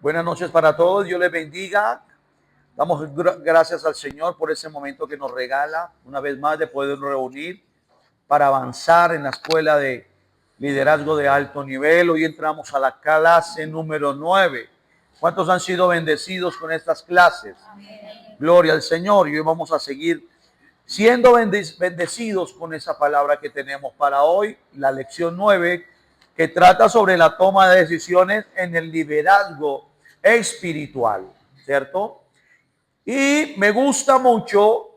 Buenas noches para todos, Dios les bendiga. Damos gracias al Señor por ese momento que nos regala una vez más de podernos reunir para avanzar en la escuela de liderazgo de alto nivel. Hoy entramos a la clase número 9. ¿Cuántos han sido bendecidos con estas clases? Amén. Gloria al Señor. Y hoy vamos a seguir siendo bendecidos con esa palabra que tenemos para hoy, la lección 9, que trata sobre la toma de decisiones en el liderazgo espiritual, ¿cierto? Y me gusta mucho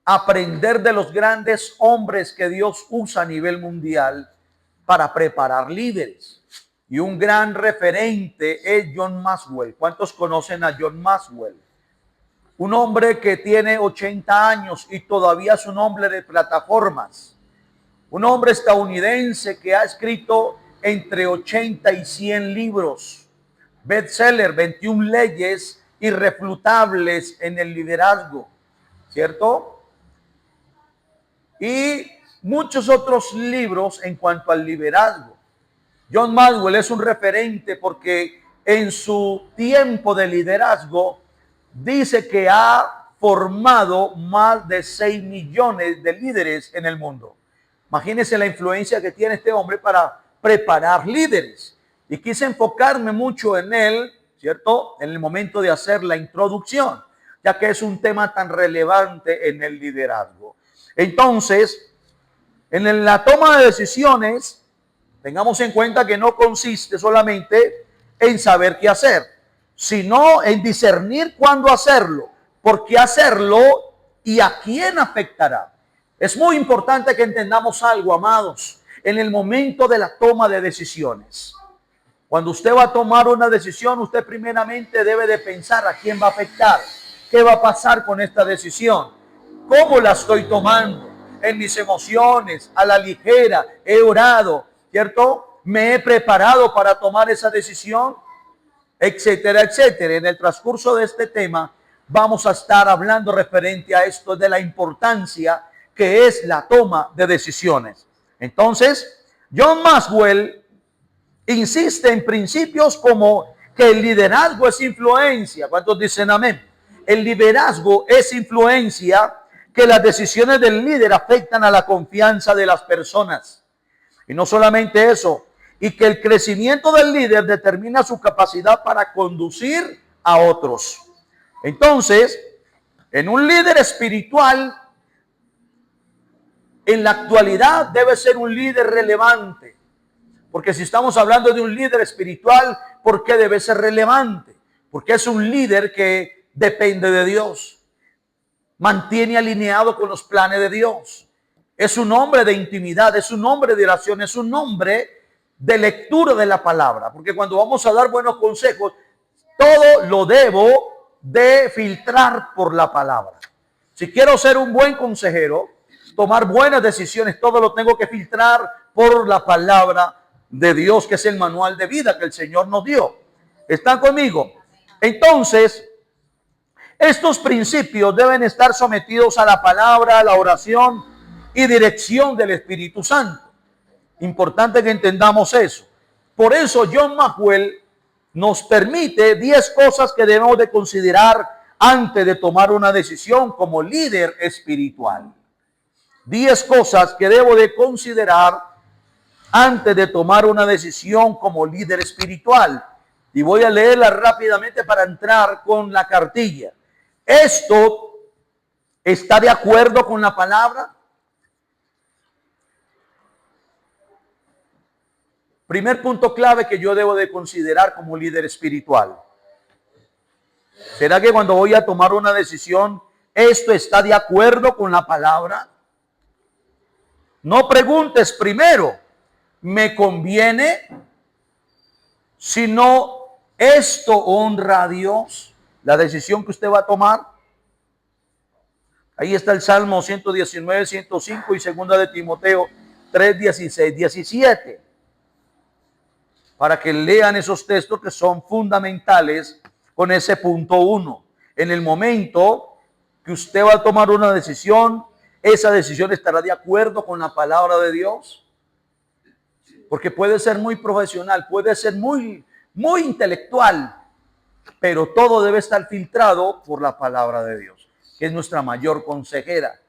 aprender de los grandes hombres que Dios usa a nivel mundial para preparar líderes. Y un gran referente es John Maxwell. ¿Cuántos conocen a John Maxwell? Un hombre que tiene 80 años y todavía es un hombre de plataformas. Un hombre estadounidense que ha escrito entre 80 y 100 libros. Bestseller, 21 leyes irrefutables en el liderazgo, ¿cierto? Y muchos otros libros en cuanto al liderazgo. John Maxwell es un referente porque en su tiempo de liderazgo dice que ha formado más de 6 millones de líderes en el mundo. Imagínense la influencia que tiene este hombre para preparar líderes. Y quise enfocarme mucho en él, ¿cierto? En el momento de hacer la introducción, ya que es un tema tan relevante en el liderazgo. Entonces, en la toma de decisiones, tengamos en cuenta que no consiste solamente en saber qué hacer, sino en discernir cuándo hacerlo, por qué hacerlo y a quién afectará. Es muy importante que entendamos algo, amados, en el momento de la toma de decisiones. Cuando usted va a tomar una decisión, usted primeramente debe de pensar a quién va a afectar, qué va a pasar con esta decisión, cómo la estoy tomando, en mis emociones, a la ligera, he orado, ¿cierto? Me he preparado para tomar esa decisión, etcétera, etcétera. En el transcurso de este tema vamos a estar hablando referente a esto de la importancia que es la toma de decisiones. Entonces, John Maxwell insiste en principios como que el liderazgo es influencia. ¿Cuántos dicen amén? El liderazgo es influencia, que las decisiones del líder afectan a la confianza de las personas. Y no solamente eso, y que el crecimiento del líder determina su capacidad para conducir a otros. Entonces, en un líder espiritual, en la actualidad debe ser un líder relevante. Porque si estamos hablando de un líder espiritual, ¿por qué debe ser relevante? Porque es un líder que depende de Dios, mantiene alineado con los planes de Dios. Es un hombre de intimidad, es un hombre de oración, es un hombre de lectura de la palabra. Porque cuando vamos a dar buenos consejos, todo lo debo de filtrar por la palabra. Si quiero ser un buen consejero, tomar buenas decisiones, todo lo tengo que filtrar por la palabra de Dios, que es el manual de vida que el Señor nos dio. ¿Están conmigo? Entonces, estos principios deben estar sometidos a la palabra, a la oración y dirección del Espíritu Santo. Importante que entendamos eso. Por eso John Maxwell nos permite 10 cosas que debemos de considerar antes de tomar una decisión como líder espiritual. 10 cosas que debo de considerar antes de tomar una decisión como líder espiritual. Y voy a leerla rápidamente para entrar con la cartilla. ¿Esto está de acuerdo con la palabra? Primer punto clave que yo debo de considerar como líder espiritual. ¿Será que cuando voy a tomar una decisión, esto está de acuerdo con la palabra? No preguntes primero, ¿me conviene? Sino, ¿esto honra a Dios? La decisión que usted va a tomar. Ahí está el Salmo 119, 105 y 2 de Timoteo 3, 16, 17. Para que lean esos textos que son fundamentales con ese punto 1. En el momento que usted va a tomar una decisión, esa decisión estará de acuerdo con la palabra de Dios. Porque puede ser muy profesional, puede ser muy muy intelectual, pero todo debe estar filtrado por la palabra de Dios, que es nuestra mayor consejera.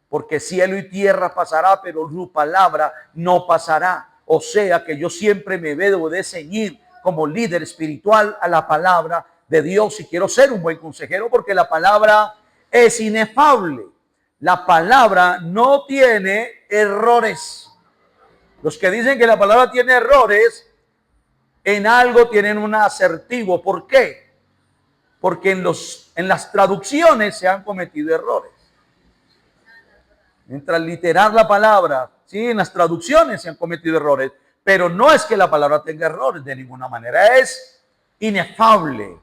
Porque cielo y tierra pasará, pero su palabra no pasará. O sea que yo siempre me debo de ceñir como líder espiritual a la palabra de Dios si quiero ser un buen consejero, porque la palabra es inefable. La palabra no tiene errores. Los que dicen que la palabra tiene errores, en algo tienen un asertivo. ¿Por qué? Porque en las traducciones se han cometido errores. En transliterar la palabra, sí, en las traducciones se han cometido errores, pero no es que la palabra tenga errores de ninguna manera, es inefable,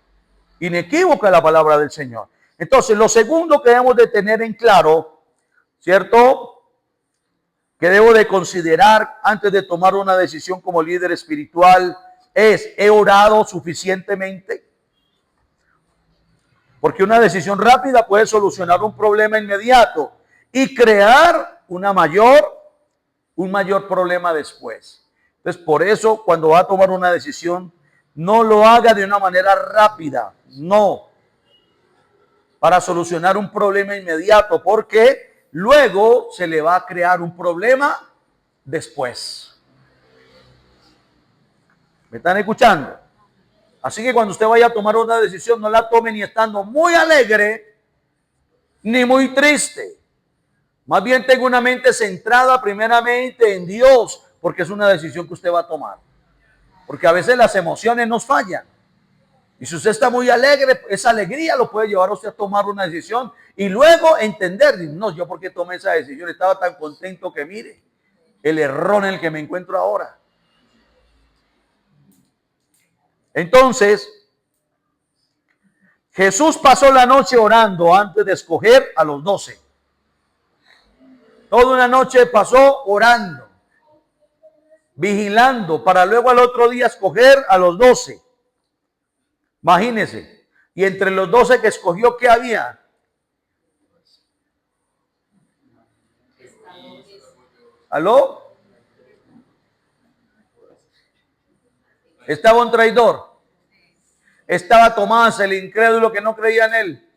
inequívoca la palabra del Señor. Entonces, lo segundo que debemos de tener en claro, ¿cierto? Que debo de considerar antes de tomar una decisión como líder espiritual es, ¿he orado suficientemente? Porque una decisión rápida puede solucionar un problema inmediato y crear un mayor problema después. Entonces, por eso, cuando va a tomar una decisión, no lo haga de una manera rápida, no, para solucionar un problema inmediato, porque luego se le va a crear un problema después. ¿Me están escuchando? Así que cuando usted vaya a tomar una decisión, no la tome ni estando muy alegre, ni muy triste. Más bien tenga una mente centrada primeramente en Dios, porque es una decisión que usted va a tomar. Porque a veces las emociones nos fallan. Y si usted está muy alegre, esa alegría lo puede llevar a usted a tomar una decisión y luego entender, no, yo por qué tomé esa decisión, estaba tan contento que mire el error en el que me encuentro ahora. Entonces, Jesús pasó la noche orando antes de escoger a los 12. Toda una noche pasó orando, vigilando, para luego al otro día escoger a los 12. Imagínense. Y entre los 12 que escogió, ¿qué había? ¿Aló? Estaba un traidor. Estaba Tomás, el incrédulo que no creía en él.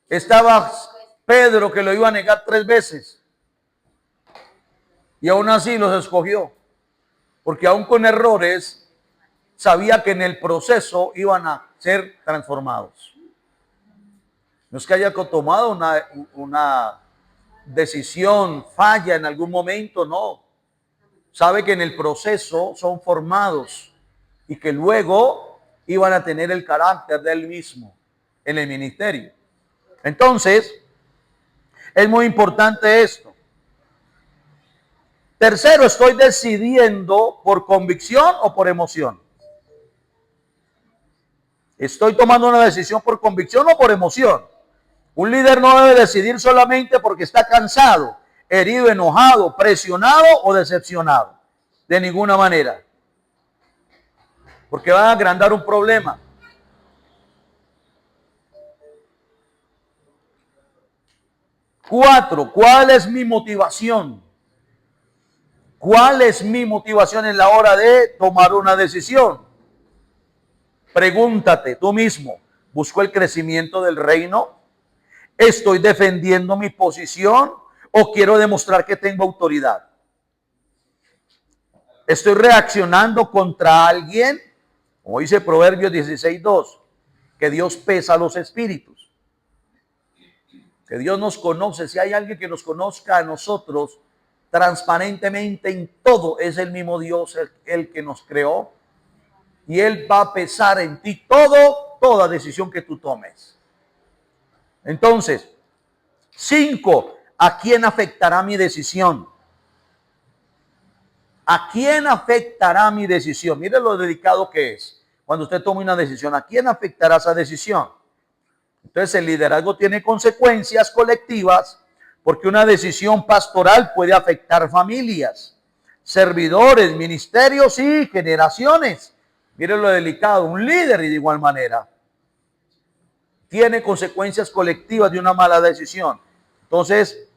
Estaba Pedro, que lo iba a negar 3 veces. Y aún así los escogió. Porque aún con errores, sabía que en el proceso iban a ser transformados. No es que haya tomado una decisión falla en algún momento, no. Sabe que en el proceso son formados y que luego iban a tener el carácter de él mismo en el ministerio. Entonces, es muy importante esto. Tercero, estoy decidiendo por convicción o por emoción. Estoy tomando una decisión por convicción o por emoción. Un líder no debe decidir solamente porque está cansado, herido, enojado, presionado o decepcionado. De ninguna manera. Porque van a agrandar un problema. Cuatro, ¿cuál es mi motivación? ¿Cuál es mi motivación en la hora de tomar una decisión? Pregúntate tú mismo, ¿busco el crecimiento del reino? ¿Estoy defendiendo mi posición o quiero demostrar que tengo autoridad? ¿Estoy reaccionando contra alguien? Como dice Proverbios 16:2, que Dios pesa los espíritus. Que Dios nos conoce. Si hay alguien que nos conozca a nosotros transparentemente en todo, es el mismo Dios el que nos creó. Y Él va a pesar en ti toda decisión que tú tomes. Entonces, 5, ¿a quién afectará mi decisión? ¿A quién afectará mi decisión? Mire lo delicado que es cuando usted toma una decisión. ¿A quién afectará esa decisión? Entonces, el liderazgo tiene consecuencias colectivas porque una decisión pastoral puede afectar familias, servidores, ministerios y generaciones. Mire lo delicado. Un líder, y de igual manera, tiene consecuencias colectivas de una mala decisión. Entonces,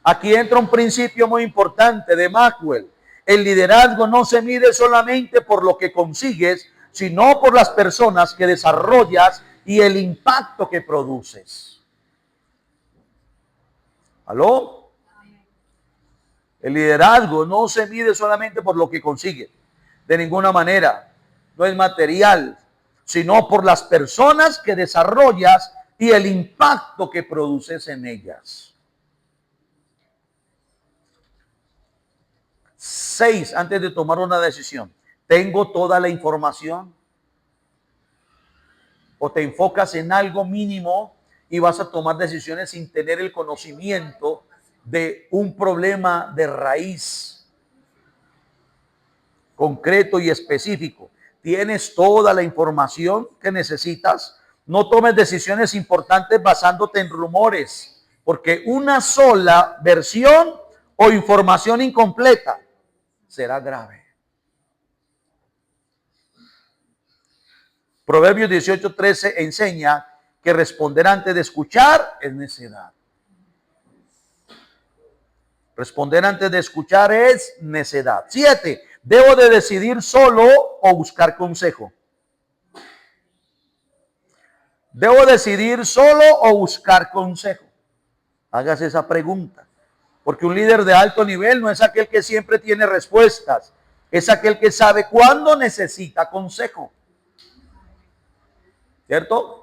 aquí entra un principio muy importante de Maxwell. El liderazgo no se mide solamente por lo que consigues, sino por las personas que desarrollas y el impacto que produces. ¿Aló? El liderazgo no se mide solamente por lo que consigue, de ninguna manera. No es material, sino por las personas que desarrollas y el impacto que produces en ellas. 6, antes de tomar una decisión. ¿Tengo toda la información? ¿O te enfocas en algo mínimo y vas a tomar decisiones sin tener el conocimiento de un problema de raíz concreto y específico? ¿Tienes toda la información que necesitas? No tomes decisiones importantes basándote en rumores, porque una sola versión o información incompleta será grave. Proverbios 18:13 enseña que responder antes de escuchar es necedad. Responder antes de escuchar es necedad. 7. ¿Debo de decidir solo o buscar consejo? ¿Debo decidir solo o buscar consejo? Hágase esa pregunta. Porque un líder de alto nivel no es aquel que siempre tiene respuestas. Es aquel que sabe cuándo necesita consejo. ¿Cierto?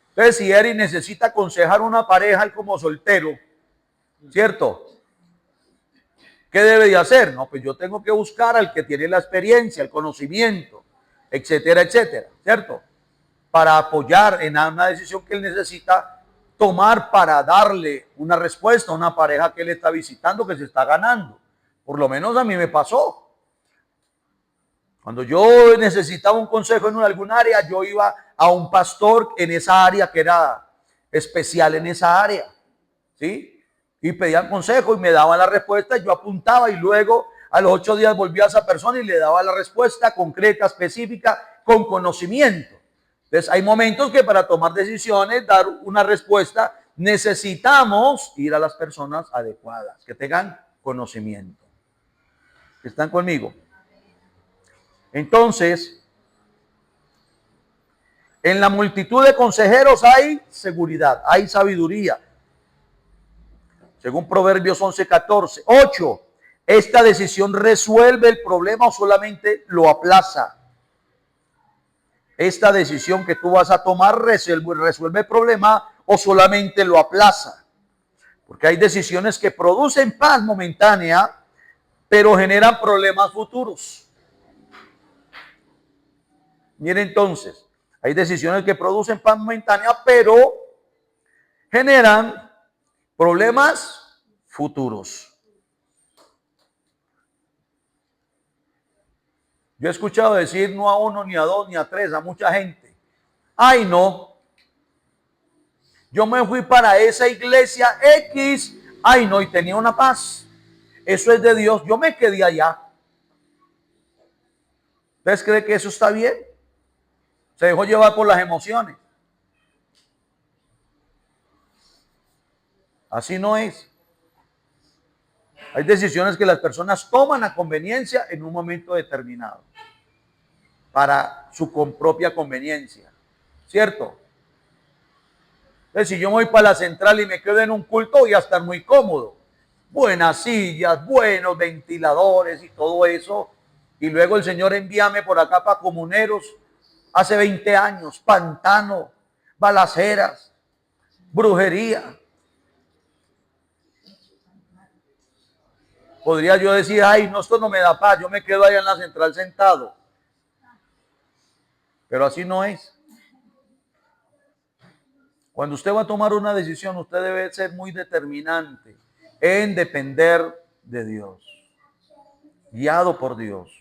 Entonces, si Eri necesita aconsejar una pareja, él como soltero, ¿cierto? ¿Qué debe de hacer? No, pues yo tengo que buscar al que tiene la experiencia, el conocimiento, etcétera, etcétera, ¿cierto? Para apoyar en una decisión que él necesita tomar para darle una respuesta a una pareja que él está visitando, que se está ganando. Por lo menos a mí me pasó. Cuando yo necesitaba un consejo en alguna área, yo iba a un pastor en esa área que era especial en esa área, ¿sí? Y pedían consejo y me daban la respuesta, yo apuntaba y luego a los 8 días volvía a esa persona y le daba la respuesta concreta, específica, con conocimiento. Entonces hay momentos que para tomar decisiones, dar una respuesta, necesitamos ir a las personas adecuadas, que tengan conocimiento. ¿Están conmigo? Entonces, en la multitud de consejeros hay seguridad, hay sabiduría. Según Proverbios 11:14. 8. ¿Esta decisión resuelve el problema o solamente lo aplaza? Esta decisión que tú vas a tomar resuelve el problema o solamente lo aplaza. Porque hay decisiones que producen paz momentánea, pero generan problemas futuros. Miren entonces, hay decisiones que producen paz momentánea, pero generan problemas futuros. Yo he escuchado decir no a uno, ni a dos, ni a tres, a mucha gente. Ay, no. Yo me fui para esa iglesia X. Ay, no, y tenía una paz. Eso es de Dios. Yo me quedé allá. ¿Ustedes creen que eso está bien? Se dejó llevar por las emociones. Así no es. Hay decisiones que las personas toman a conveniencia en un momento determinado. Para su propia conveniencia. ¿Cierto? Entonces, si yo me voy para la central y me quedo en un culto, voy a estar muy cómodo. Buenas sillas, buenos ventiladores y todo eso. Y luego el Señor envíame por acá para Comuneros. Hace 20 años, pantano, balaceras, brujería. Podría yo decir, ay, no, esto no me da paz, yo me quedo allá en la central sentado. Pero así no es. Cuando usted va a tomar una decisión, usted debe ser muy determinante en depender de Dios, guiado por Dios.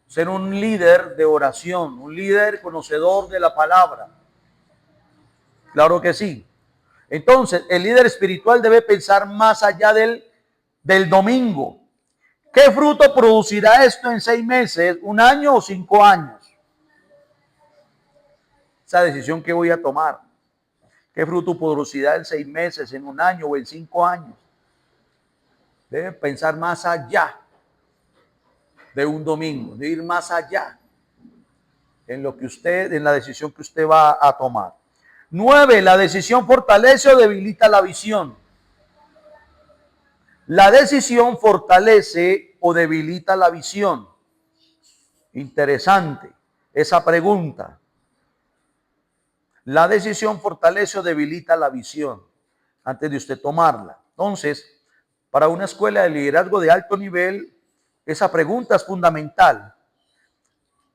Ser un líder de oración, un líder conocedor de la palabra. Claro que sí. Entonces, el líder espiritual debe pensar más allá del domingo. ¿Qué fruto producirá esto en 6 meses, 1 año o 5 años? Esa decisión que voy a tomar. ¿Qué fruto producirá en 6 meses, en 1 año o en 5 años? Debe pensar más allá de un domingo, de ir más allá en lo que usted, en la decisión que usted va a tomar. 9. La decisión fortalece o debilita la visión. La decisión fortalece o debilita la visión. Interesante esa pregunta. La decisión fortalece o debilita la visión antes de usted tomarla. Entonces, para una escuela de liderazgo de alto nivel, esa pregunta es fundamental,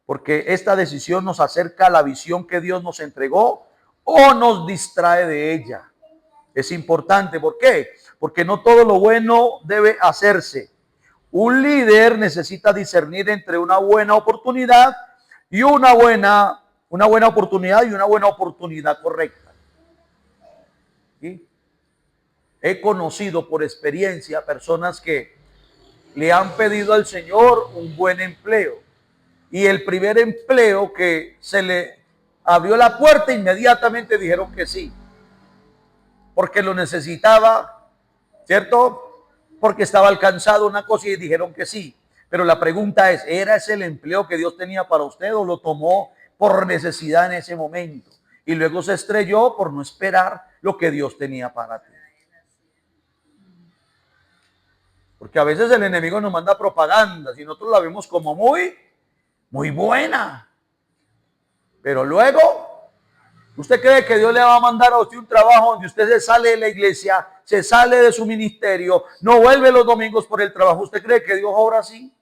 porque esta decisión nos acerca a la visión que Dios nos entregó o nos distrae de ella. Es importante, ¿por qué? Porque no todo lo bueno debe hacerse. Un líder necesita discernir entre una buena oportunidad y una buena oportunidad y una buena oportunidad correcta. ¿Sí? He conocido por experiencia personas que le han pedido al Señor un buen empleo y el primer empleo que se le abrió la puerta, inmediatamente dijeron que sí, porque lo necesitaba, ¿cierto? Porque estaba alcanzado una cosa y dijeron que sí. Pero la pregunta es, ¿era ese el empleo que Dios tenía para usted o lo tomó por necesidad en ese momento? Y luego se estrelló por no esperar lo que Dios tenía para ti. Porque a veces el enemigo nos manda propaganda y nosotros la vemos como muy buena. Pero luego, ¿usted cree que Dios le va a mandar a usted un trabajo donde usted se sale de la iglesia, se sale de su ministerio, no vuelve los domingos por el trabajo? ¿Usted cree que Dios obra así?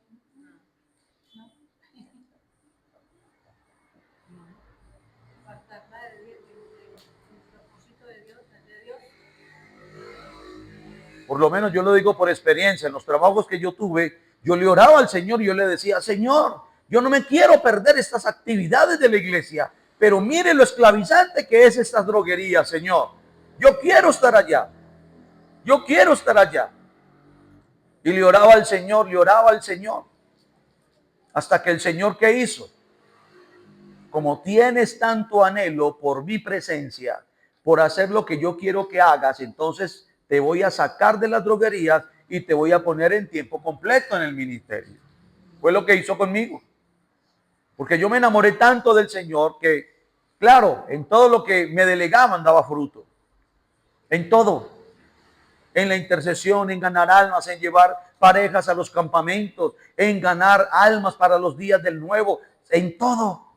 Por lo menos yo lo digo por experiencia. En los trabajos que yo tuve, yo le oraba al Señor y yo le decía, Señor, yo no me quiero perder estas actividades de la iglesia, pero mire lo esclavizante que es esta droguería, Señor. Yo quiero estar allá. Yo quiero estar allá. Y le oraba al Señor, le oraba al Señor. Hasta que el Señor, ¿qué hizo? Como tienes tanto anhelo por mi presencia, por hacer lo que yo quiero que hagas, entonces te voy a sacar de las droguerías y te voy a poner en tiempo completo en el ministerio. Fue lo que hizo conmigo. Porque yo me enamoré tanto del Señor que, claro, en todo lo que me delegaban daba fruto. En todo. En la intercesión, en ganar almas, en llevar parejas a los campamentos, en ganar almas para los días del nuevo, en todo.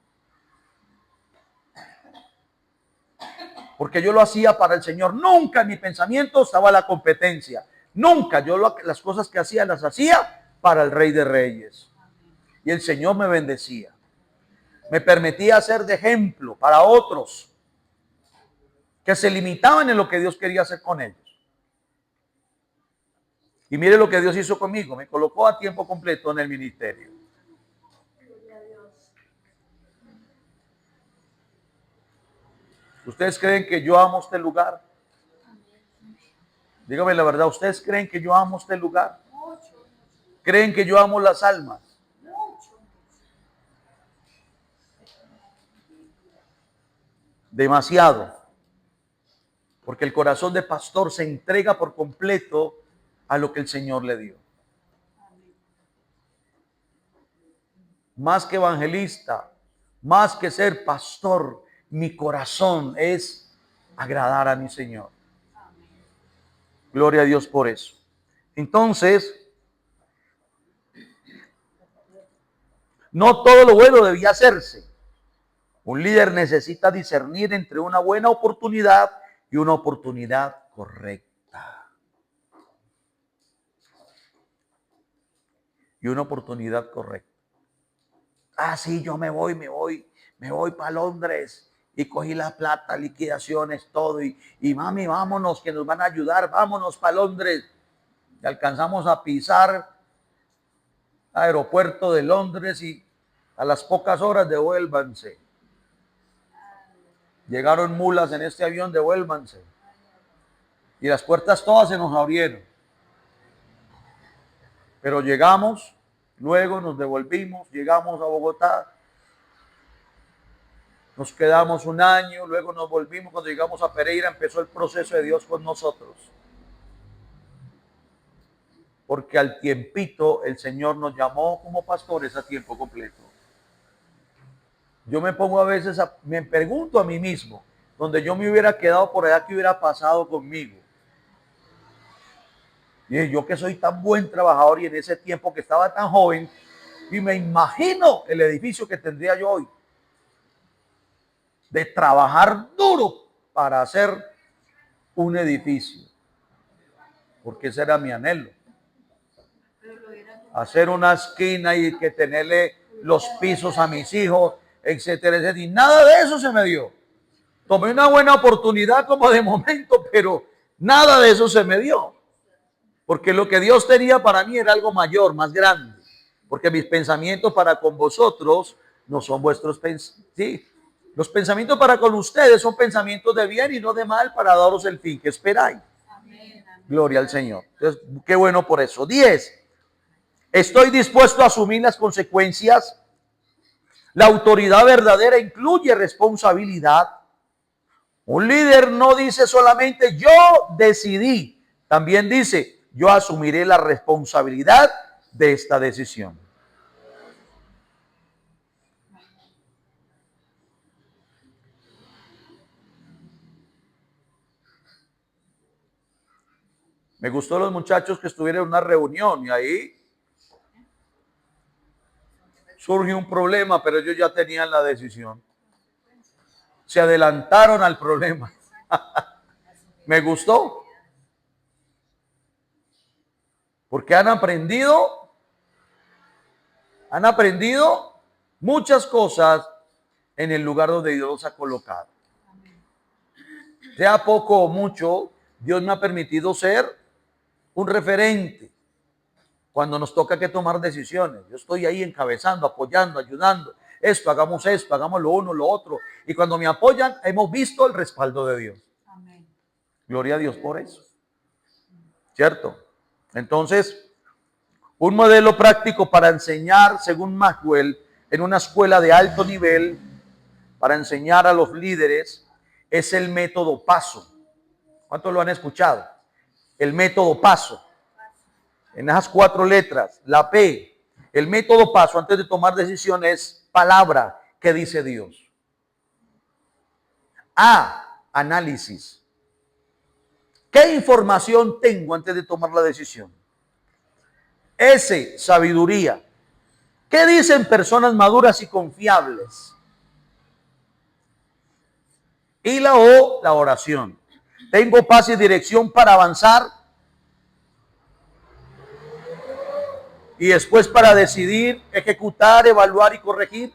Porque yo lo hacía para el Señor. Nunca en mi pensamiento estaba la competencia. Nunca las cosas que hacía las hacía para el Rey de Reyes. Y el Señor me bendecía. Me permitía ser de ejemplo para otros que se limitaban en lo que Dios quería hacer con ellos. Y mire lo que Dios hizo conmigo. Me colocó a tiempo completo en el ministerio. ¿Ustedes creen que yo amo este lugar? Dígame la verdad, ¿ustedes creen que yo amo este lugar? ¿Creen que yo amo las almas? Demasiado. Porque el corazón de pastor se entrega por completo a lo que el Señor le dio. Más que evangelista, más que ser pastor, mi corazón es agradar a mi Señor. Gloria a Dios por eso. Entonces, no todo lo bueno debía hacerse. Un líder necesita discernir entre una buena oportunidad y una oportunidad correcta. Y una oportunidad correcta. Ah, sí, yo me voy para Londres y cogí la plata, liquidaciones, todo. Y mami, vámonos, que nos van a ayudar, vámonos para Londres. Y alcanzamos a pisar aeropuerto de Londres y a las pocas horas devuélvanse. Llegaron mulas en este avión, devuélvanse. Y las puertas todas se nos abrieron. Pero llegamos, luego nos devolvimos, llegamos a Bogotá. Nos quedamos un año, luego nos volvimos. Cuando llegamos a Pereira empezó el proceso de Dios con nosotros. porque al tiempito el Señor nos llamó como pastores a tiempo completo. Yo me pongo a veces, me pregunto a mí mismo, donde yo me hubiera quedado por allá, ¿qué hubiera pasado conmigo? Y yo que soy tan buen trabajador y en ese tiempo que estaba tan joven, y me imagino el edificio que tendría yo hoy, de trabajar duro para hacer un edificio, porque ese era mi anhelo. Hacer una esquina y que tenerle los pisos a mis hijos, etcétera, etcétera. Y nada de eso se me dio. Tomé una buena oportunidad como de momento, pero nada de eso se me dio. Porque lo que Dios tenía para mí era algo mayor, más grande. Porque mis pensamientos para con vosotros no son vuestros pensamientos. Sí, los pensamientos para con ustedes son pensamientos de bien y no de mal para daros el fin que esperáis. Amén, amén. Gloria al Señor. Entonces, qué bueno por eso. 10. Estoy dispuesto a asumir las consecuencias. La autoridad verdadera incluye responsabilidad. Un líder no dice solamente yo decidí, también dice yo asumiré la responsabilidad de esta decisión. Me gustó los muchachos que estuvieron en una reunión y ahí surge un problema, pero ellos ya tenían la decisión. Se adelantaron al problema. Me gustó. Porque han aprendido muchas cosas en el lugar donde Dios los ha colocado. Sea poco o mucho, Dios me ha permitido ser un referente cuando nos toca que tomar decisiones. Yo estoy ahí encabezando, apoyando, ayudando. Esto, hagamos lo uno, lo otro. Y cuando me apoyan, hemos visto el respaldo de Dios. Amén. Gloria a Dios por eso. ¿Cierto? Entonces, un modelo práctico para enseñar, según Maxwell, en una escuela de alto nivel, para enseñar a los líderes, es el método PASO. ¿Cuántos lo han escuchado? El método PASO. En esas 4 letras, la P, el método PASO antes de tomar decisiones, palabra que dice Dios. A, análisis. ¿Qué información tengo antes de tomar la decisión? S, sabiduría. ¿Qué dicen personas maduras y confiables? Y la O, la oración. ¿Tengo paz y dirección para avanzar? Y después para decidir, ejecutar, evaluar y corregir.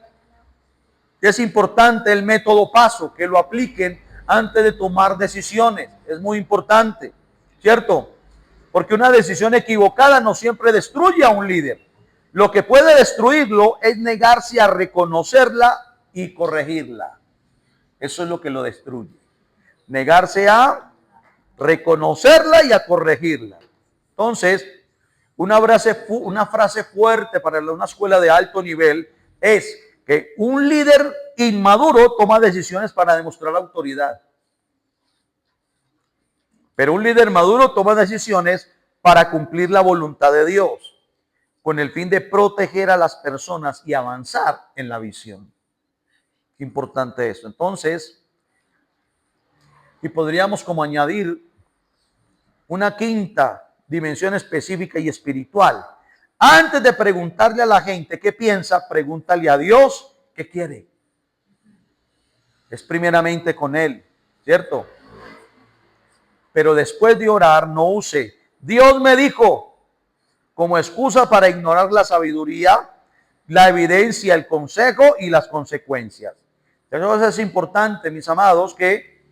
Es importante el método PASO, que lo apliquen antes de tomar decisiones. Es muy importante, ¿cierto? Porque una decisión equivocada no siempre destruye a un líder. Lo que puede destruirlo es negarse a reconocerla y corregirla. Eso es lo que lo destruye. Negarse a reconocerla y a corregirla. Entonces, una frase fuerte para una escuela de alto nivel es que un líder inmaduro toma decisiones para demostrar autoridad. Pero un líder maduro toma decisiones para cumplir la voluntad de Dios, con el fin de proteger a las personas y avanzar en la visión. Qué importante esto. Entonces, y podríamos como añadir una quinta dimensión específica y espiritual. Antes de preguntarle a la gente qué piensa, pregúntale a Dios qué quiere. Es primeramente con Él, ¿cierto? Pero después de orar, no use Dios me dijo como excusa para ignorar la sabiduría, la evidencia, el consejo y las consecuencias. Entonces es importante, mis amados, que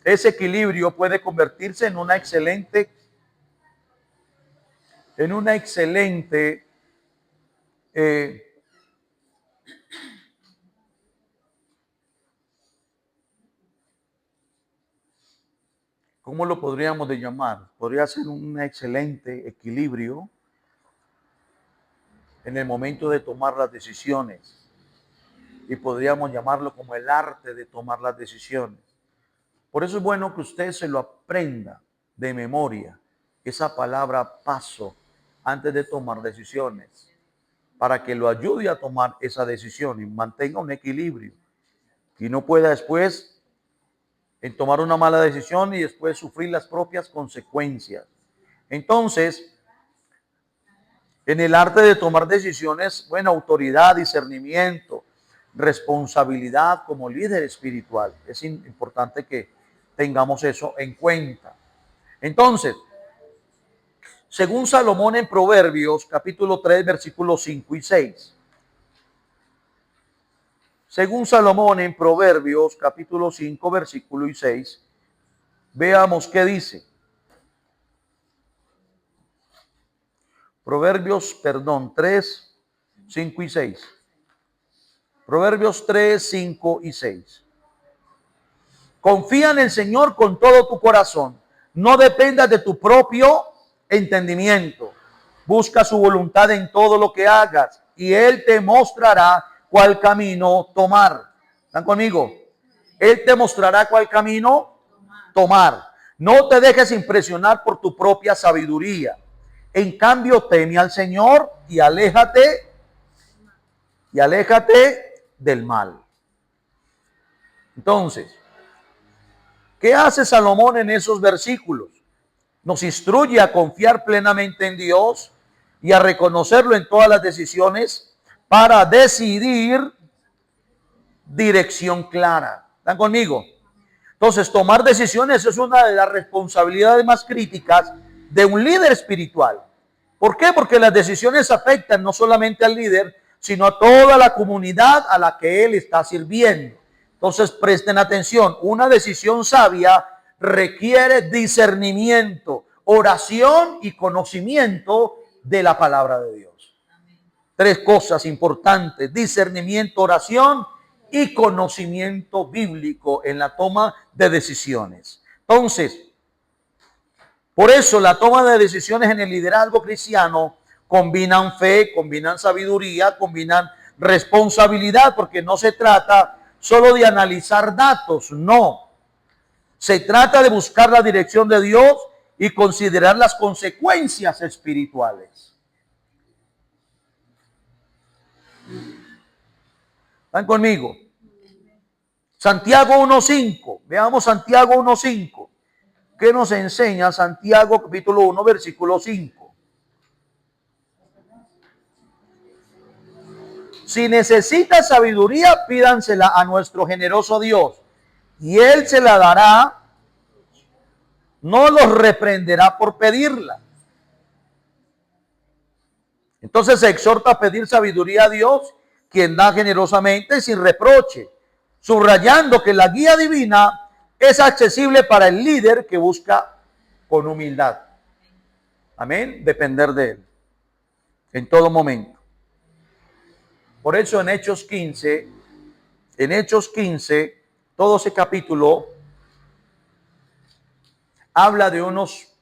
ese equilibrio puede convertirse en una excelente ¿cómo lo podríamos de llamar? Podría ser un excelente equilibrio en el momento de tomar las decisiones. Y podríamos llamarlo como el arte de tomar las decisiones. Por eso es bueno que usted se lo aprenda de memoria, esa palabra paso, antes de tomar decisiones, para que lo ayude a tomar esa decisión y mantenga un equilibrio y no pueda después en tomar una mala decisión y después sufrir las propias consecuencias. Entonces, en el arte de tomar decisiones, bueno, autoridad, discernimiento, responsabilidad como líder espiritual. Es importante que tengamos eso en cuenta. Entonces, según Salomón en Proverbios, capítulo 3, versículos 5 y 6. Según Salomón en Proverbios, capítulo 5, versículo y 6, veamos qué dice. Proverbios, 3, 5 y 6. Proverbios 3, 5 y 6. Confía en el Señor con todo tu corazón. No dependas de tu propio entendimiento. Busca su voluntad en todo lo que hagas y Él te mostrará cuál camino tomar. ¿Están conmigo? Él te mostrará cuál camino tomar. No te dejes impresionar por tu propia sabiduría. En cambio, teme al Señor y aléjate del mal. Entonces, ¿qué hace Salomón en esos versículos? Nos instruye a confiar plenamente en Dios y a reconocerlo en todas las decisiones para decidir dirección clara. ¿Están conmigo? Entonces, tomar decisiones es una de las responsabilidades más críticas de un líder espiritual. ¿Por qué? Porque las decisiones afectan no solamente al líder, sino a toda la comunidad a la que él está sirviendo. Entonces, presten atención. Una decisión sabia requiere discernimiento, oración y conocimiento de la palabra de Dios. Tres cosas importantes: discernimiento, oración y conocimiento bíblico en la toma de decisiones. Entonces, por eso la toma de decisiones en el liderazgo cristiano combinan fe, combinan sabiduría, combinan responsabilidad, porque no se trata solo de analizar datos, no. Se trata de buscar la dirección de Dios y considerar las consecuencias espirituales. ¿Están conmigo? Santiago 1.5. Veamos Santiago 1.5. ¿Qué nos enseña Santiago capítulo 1, versículo 5? Si necesitas sabiduría, pídansela a nuestro generoso Dios, y Él se la dará, no los reprenderá por pedirla. Entonces se exhorta a pedir sabiduría a Dios, quien da generosamente y sin reproche, subrayando que la guía divina es accesible para el líder que busca con humildad. Amén. Depender de Él en todo momento. Por eso en Hechos 15, todo ese capítulo habla de unos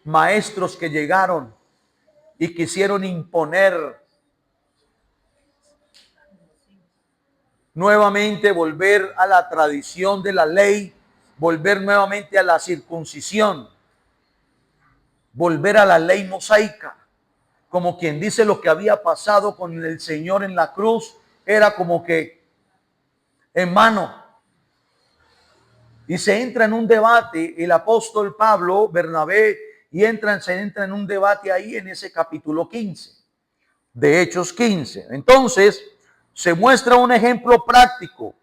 maestros que llegaron y quisieron imponer nuevamente, volver a la tradición de la ley, volver nuevamente a la circuncisión, volver a la ley mosaica. Como quien dice, lo que había pasado con el Señor en la cruz era como que en mano. Y se entra en un debate, el apóstol Pablo, Bernabé, se entra en un debate ahí en ese capítulo 15, de Hechos 15. Entonces, se muestra un ejemplo práctico.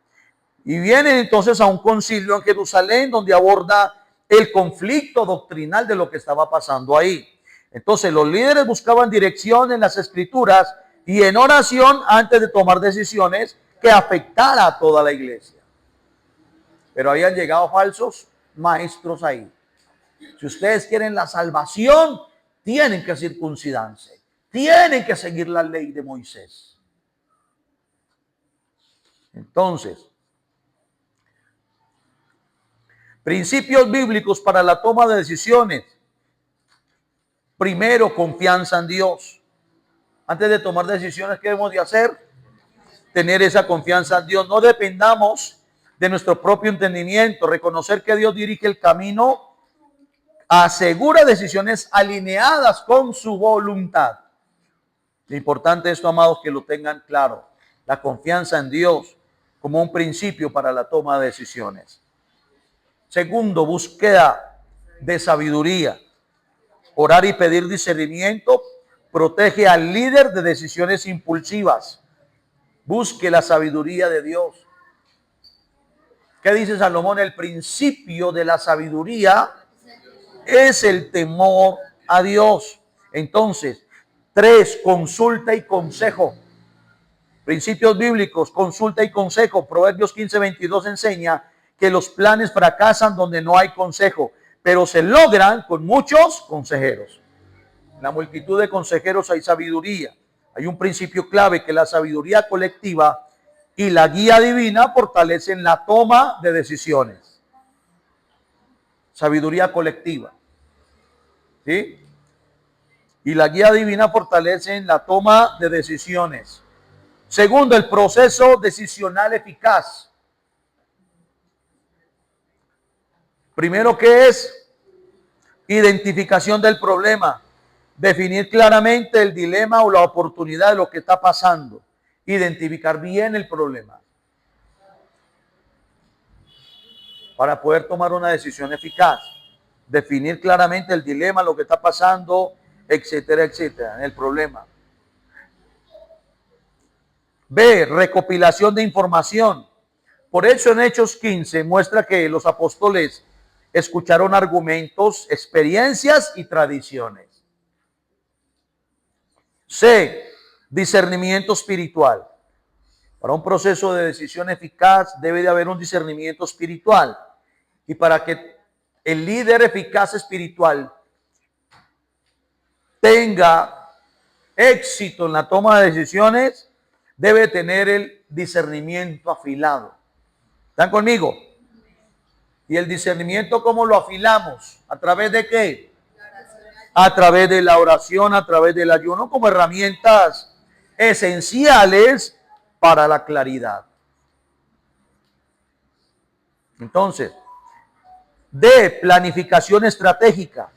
Y vienen entonces a un concilio en Jerusalén donde aborda el conflicto doctrinal de lo que estaba pasando ahí. Entonces los líderes buscaban dirección en las escrituras y en oración antes de tomar decisiones que afectara a toda la iglesia. Pero habían llegado falsos maestros ahí. Si ustedes quieren la salvación, tienen que circuncidarse, tienen que seguir la ley de Moisés. Entonces, principios bíblicos para la toma de decisiones. Primero, confianza en Dios. Antes de tomar decisiones, ¿qué debemos de hacer? Tener esa confianza en Dios. No dependamos de nuestro propio entendimiento. Reconocer que Dios dirige el camino asegura decisiones alineadas con su voluntad. Lo importante es esto, amados, que lo tengan claro. La confianza en Dios como un principio para la toma de decisiones. Segundo, búsqueda de sabiduría. Orar y pedir discernimiento protege al líder de decisiones impulsivas. Busque la sabiduría de Dios. ¿Qué dice Salomón? El principio de la sabiduría es el temor a Dios. Entonces, 3, consulta y consejo. Principios bíblicos, consulta y consejo. Proverbios 15:22 enseña que los planes fracasan donde no hay consejo, pero se logran con muchos consejeros. En la multitud de consejeros hay sabiduría. Hay un principio clave, que la sabiduría colectiva y la guía divina fortalecen la toma de decisiones. Sabiduría colectiva. ¿Sí? Y la guía divina fortalecen la toma de decisiones. Segundo, el proceso decisional eficaz. Primero, ¿qué es? Identificación del problema. Definir claramente el dilema o la oportunidad de lo que está pasando. Identificar bien el problema para poder tomar una decisión eficaz. Definir claramente el dilema, lo que está pasando, etcétera, etcétera, el problema. B, recopilación de información. Por eso en Hechos 15 muestra que los apóstoles escucharon argumentos, experiencias y tradiciones. C, discernimiento espiritual. Para un proceso de decisión eficaz debe de haber un discernimiento espiritual. Y para que el líder eficaz espiritual tenga éxito en la toma de decisiones, debe tener el discernimiento afilado. ¿Están conmigo? ¿Y el discernimiento cómo lo afilamos? ¿A través de qué? A través de la oración, a través del ayuno, como herramientas esenciales para la claridad. Entonces, D, planificación estratégica.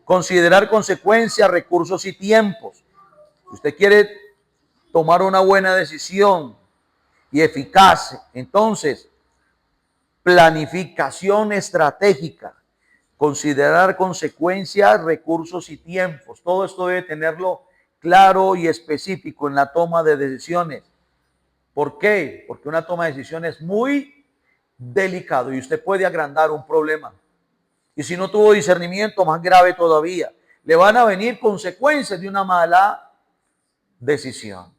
Considerar consecuencias, recursos y tiempos. Si usted quiere tomar una buena decisión y eficaz, entonces, planificación estratégica. Considerar consecuencias, recursos y tiempos. Todo esto debe tenerlo claro y específico en la toma de decisiones. ¿Por qué? Porque una toma de decisiones es muy delicado y usted puede agrandar un problema. Y si no tuvo discernimiento, más grave todavía. Le van a venir consecuencias de una mala decisión.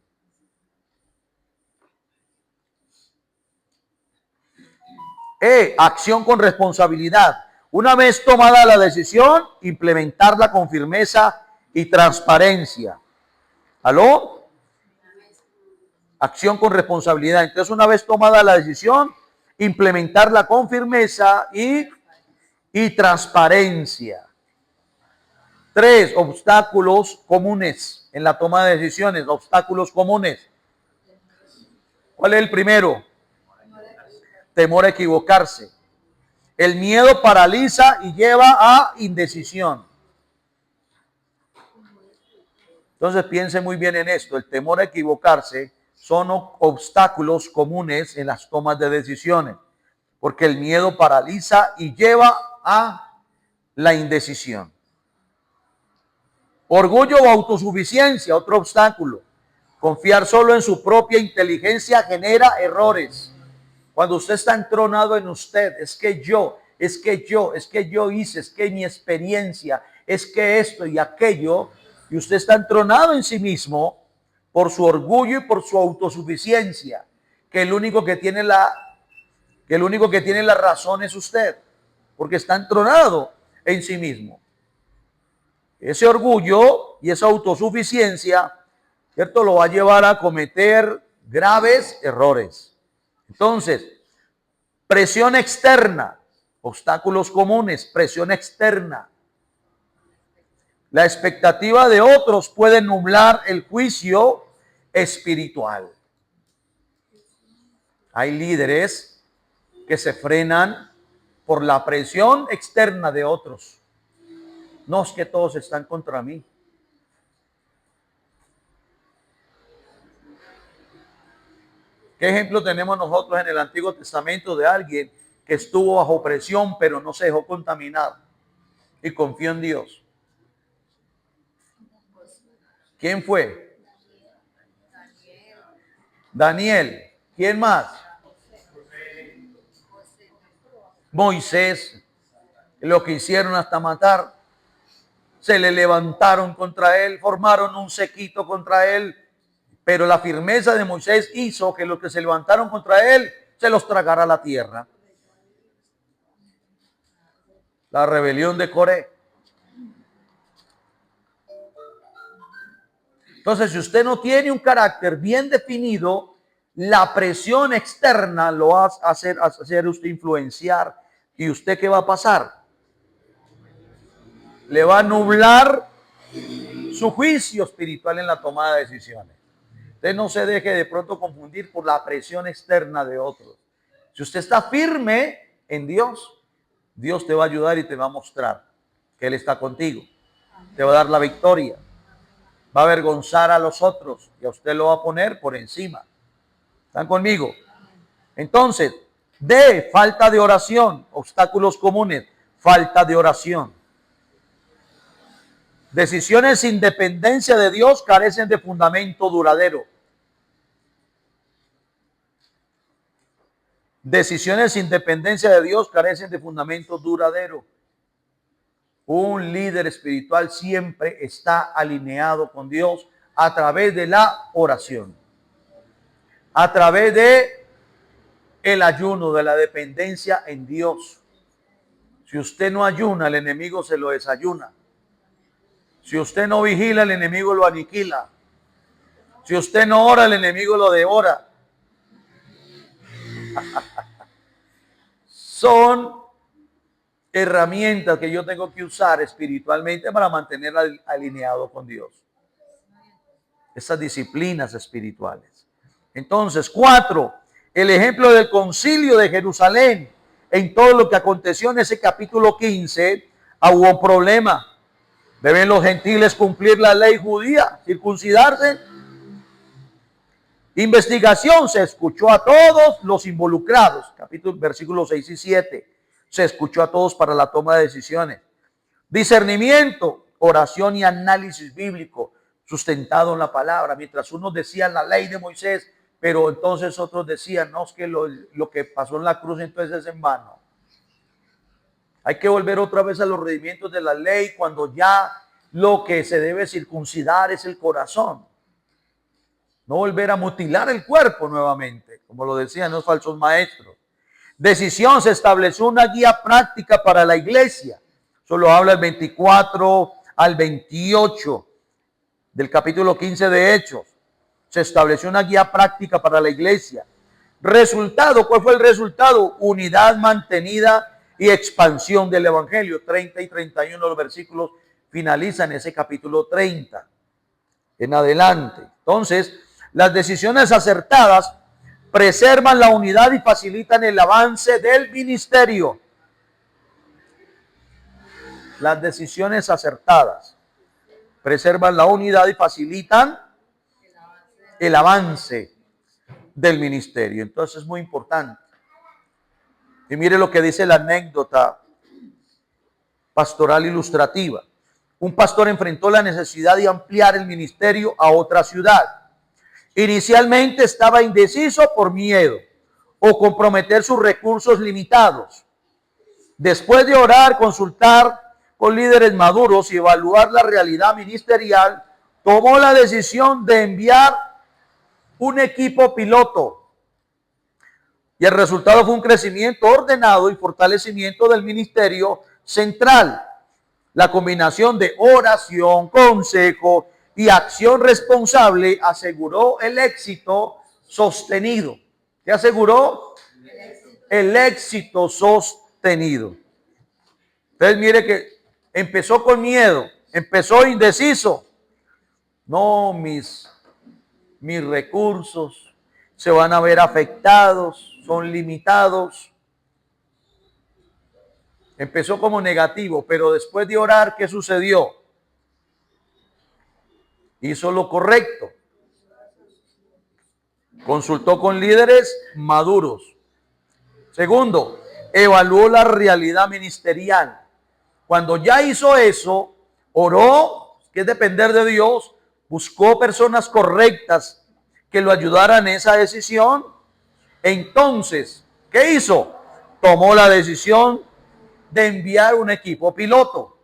Acción con responsabilidad. Una vez tomada la decisión, implementarla con firmeza y transparencia. ¿Aló? Acción con responsabilidad. Entonces, una vez tomada la decisión, implementarla con firmeza y transparencia. 3, obstáculos comunes en la toma de decisiones. Obstáculos comunes. ¿Cuál es el primero? Temor a equivocarse. El miedo paraliza y lleva a indecisión. Entonces piense muy bien en esto. El temor a equivocarse son obstáculos comunes en las tomas de decisiones, porque el miedo paraliza y lleva a la indecisión. Orgullo o autosuficiencia, otro obstáculo. Confiar solo en su propia inteligencia genera errores. Cuando usted está entronado en usted, es que yo hice, es que mi experiencia, es que esto y aquello, y usted está entronado en sí mismo por su orgullo y por su autosuficiencia, que el único que tiene la razón es usted, porque está entronado en sí mismo. Ese orgullo y esa autosuficiencia, ¿cierto?, lo va a llevar a cometer graves errores. Entonces, presión externa, obstáculos comunes, presión externa. La expectativa de otros puede nublar el juicio espiritual. Hay líderes que se frenan por la presión externa de otros. No es que todos están contra mí. ¿Qué ejemplo tenemos nosotros en el Antiguo Testamento de alguien que estuvo bajo presión pero no se dejó contaminar y confió en Dios? ¿Quién fue? Daniel. ¿Quién más? Moisés. Lo que hicieron hasta matar. Se le levantaron contra él, formaron un séquito contra él, pero la firmeza de Moisés hizo que los que se levantaron contra él se los tragara la tierra. La rebelión de Coré. Entonces, si usted no tiene un carácter bien definido, la presión externa lo va a hacer usted influenciar. ¿Y usted qué va a pasar? Le va a nublar su juicio espiritual en la tomada de decisiones. Usted no se deje de pronto confundir por la presión externa de otros. Si usted está firme en Dios, Dios te va a ayudar y te va a mostrar que Él está contigo. Te va a dar la victoria. Va a avergonzar a los otros y a usted lo va a poner por encima. ¿Están conmigo? Entonces, D, falta de oración, obstáculos comunes, falta de oración. Decisiones sin dependencia de Dios carecen de fundamento duradero. Decisiones sin dependencia de Dios carecen de fundamento duradero. Un líder espiritual siempre está alineado con Dios a través de la oración, a través de el ayuno, de la dependencia en Dios. Si usted no ayuna, el enemigo se lo desayuna. Si usted no vigila, el enemigo lo aniquila. Si usted no ora, el enemigo lo devora. Son herramientas que yo tengo que usar espiritualmente para mantenerla alineado con Dios. Esas disciplinas espirituales. Entonces, 4, el ejemplo del concilio de Jerusalén. En todo lo que aconteció en ese capítulo 15, hubo un problema. ¿Deben los gentiles cumplir la ley judía, circuncidarse? Investigación, se escuchó a todos los involucrados. Versículos 6 y 7. Se escuchó a todos para la toma de decisiones. Discernimiento, oración y análisis bíblico sustentado en la palabra. Mientras unos decían la ley de Moisés, pero entonces otros decían, no, es que lo que pasó en la cruz entonces es en vano. Hay que volver otra vez a los rendimientos de la ley cuando ya lo que se debe circuncidar es el corazón. No volver a mutilar el cuerpo nuevamente, como lo decían los falsos maestros. Decisión, se estableció una guía práctica para la iglesia. Solo habla el 24 al 28 del capítulo 15 de Hechos. Se estableció una guía práctica para la iglesia. Resultado, ¿cuál fue el resultado? Unidad mantenida y expansión del evangelio. 30 y 31 de los versículos finalizan ese capítulo 30 en adelante. Entonces, las decisiones acertadas preservan la unidad y facilitan el avance del ministerio. Las decisiones acertadas preservan la unidad y facilitan el avance del ministerio. Entonces es muy importante. Y mire lo que dice la anécdota pastoral ilustrativa. Un pastor enfrentó la necesidad de ampliar el ministerio a otra ciudad. Inicialmente estaba indeciso por miedo o comprometer sus recursos limitados. Después de orar, consultar con líderes maduros y evaluar la realidad ministerial, tomó la decisión de enviar un equipo piloto. Y el resultado fue un crecimiento ordenado y fortalecimiento del ministerio central. La combinación de oración, consejo y acción responsable aseguró el éxito sostenido. ¿Qué aseguró? El éxito sostenido. Entonces mire que empezó con miedo, empezó indeciso. No, mis recursos se van a ver afectados, son limitados. Empezó como negativo, pero después de orar, ¿qué sucedió? Hizo lo correcto. Consultó con líderes maduros. Segundo, evaluó la realidad ministerial. Cuando ya hizo eso, oró, que es depender de Dios, buscó personas correctas que lo ayudaran en esa decisión. Entonces, ¿qué hizo? Tomó la decisión de enviar un equipo piloto.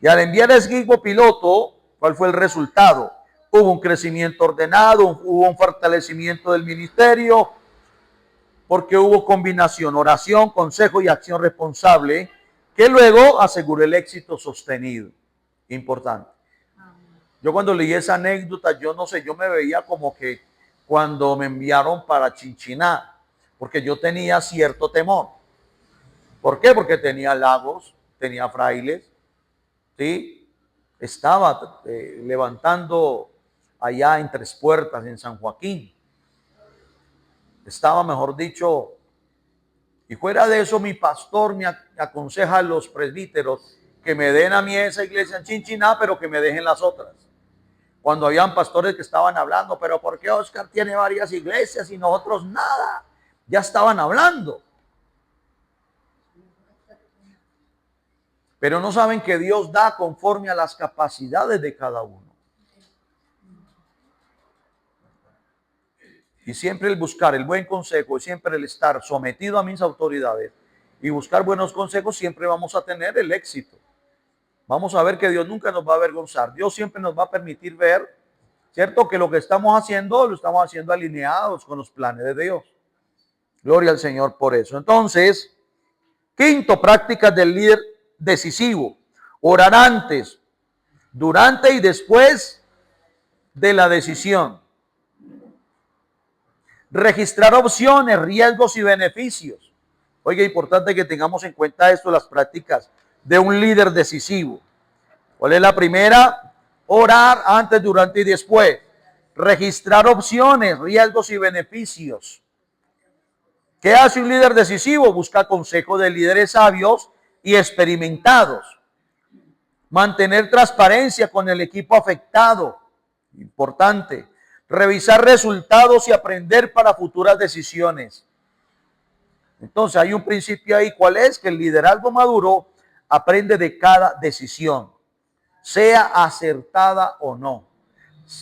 Y al enviar ese equipo piloto, ¿cuál fue el resultado? Hubo un crecimiento ordenado, hubo un fortalecimiento del ministerio, porque hubo combinación, oración, consejo y acción responsable, que luego aseguró el éxito sostenido. Importante. Yo cuando leí esa anécdota, yo no sé, yo me veía como que cuando me enviaron para Chinchiná, porque yo tenía cierto temor. ¿Por qué? Porque tenía lagos, tenía frailes, ¿sí? Estaba levantando allá en Tres Puertas, en San Joaquín. Estaba, mejor dicho, y fuera de eso, mi pastor me aconseja a los presbíteros que me den a mí esa iglesia en Chinchiná, pero que me dejen las otras. Cuando habían pastores que estaban hablando, pero ¿por qué Oscar tiene varias iglesias y nosotros nada? Ya estaban hablando. Pero no saben que Dios da conforme a las capacidades de cada uno. Y siempre el buscar el buen consejo, y siempre el estar sometido a mis autoridades y buscar buenos consejos, siempre vamos a tener el éxito. Vamos a ver que Dios nunca nos va a avergonzar. Dios siempre nos va a permitir ver, ¿cierto? Que lo que estamos haciendo, lo estamos haciendo alineados con los planes de Dios. Gloria al Señor por eso. Entonces, quinto, prácticas del líder decisivo. Orar antes, durante y después de la decisión. Registrar opciones, riesgos y beneficios. Oiga, importante que tengamos en cuenta esto, las prácticas de un líder decisivo. ¿Cuál es la primera? Orar antes, durante y después. Registrar opciones, riesgos y beneficios. ¿Qué hace un líder decisivo? Busca consejo de líderes sabios y experimentados. Mantener transparencia con el equipo afectado. Importante. Revisar resultados y aprender para futuras decisiones. Entonces hay un principio ahí. ¿Cuál es? Que el liderazgo maduro aprende de cada decisión, sea acertada o no.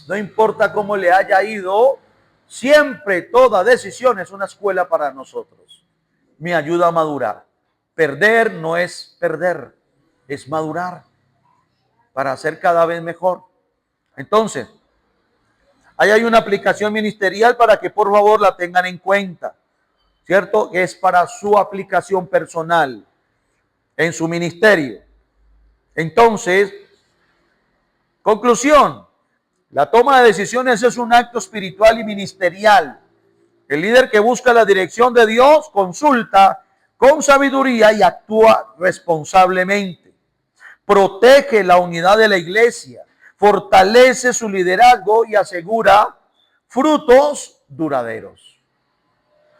No importa cómo le haya ido, siempre toda decisión es una escuela para nosotros. Me ayuda a madurar. Perder no es perder, es madurar para ser cada vez mejor. Entonces, ahí hay una aplicación ministerial para que por favor la tengan en cuenta, ¿cierto? Es para su aplicación personal en su ministerio. Entonces, conclusión, la toma de decisiones es un acto espiritual y ministerial. El líder que busca la dirección de Dios consulta con sabiduría y actúa responsablemente. Protege la unidad de la iglesia, fortalece su liderazgo y asegura frutos duraderos.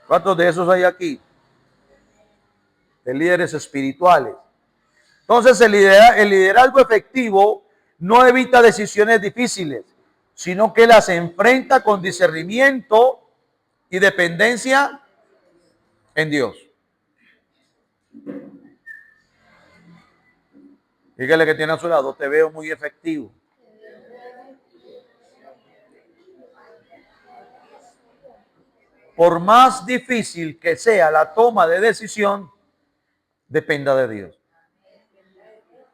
¿Cuántos de esos hay aquí? De líderes espirituales. Entonces el liderazgo efectivo no evita decisiones difíciles, sino que las enfrenta con discernimiento y dependencia en Dios. Dígale que tiene a su lado, te veo muy efectivo. Por más difícil que sea la toma de decisión, dependa de Dios.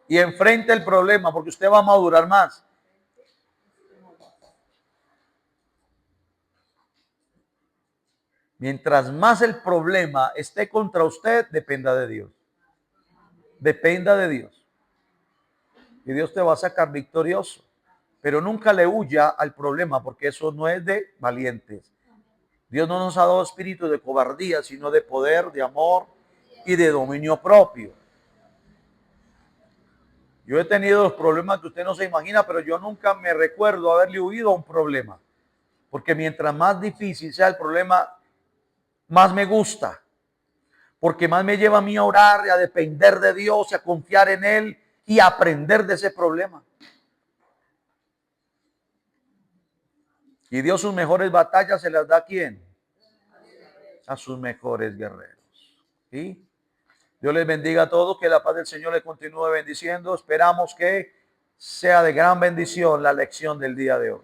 Y enfrente el problema, porque usted va a madurar más. Mientras más el problema esté contra usted, dependa de Dios. Dependa de Dios. Y Dios te va a sacar victorioso. Pero nunca le huya al problema, porque eso no es de valientes. Dios no nos ha dado espíritu de cobardía, sino de poder, de amor y de dominio propio. Yo he tenido los problemas que usted no se imagina, pero yo nunca me recuerdo haberle huido a un problema. Porque mientras más difícil sea el problema, más me gusta. porque más me lleva a mí a orar y a depender de Dios y a confiar en Él y a aprender de ese problema. Y Dios sus mejores batallas se las da ¿a quién? A sus mejores guerreros. ¿Sí? Dios les bendiga a todos, que la paz del Señor les continúe bendiciendo. Esperamos que sea de gran bendición la lección del día de hoy.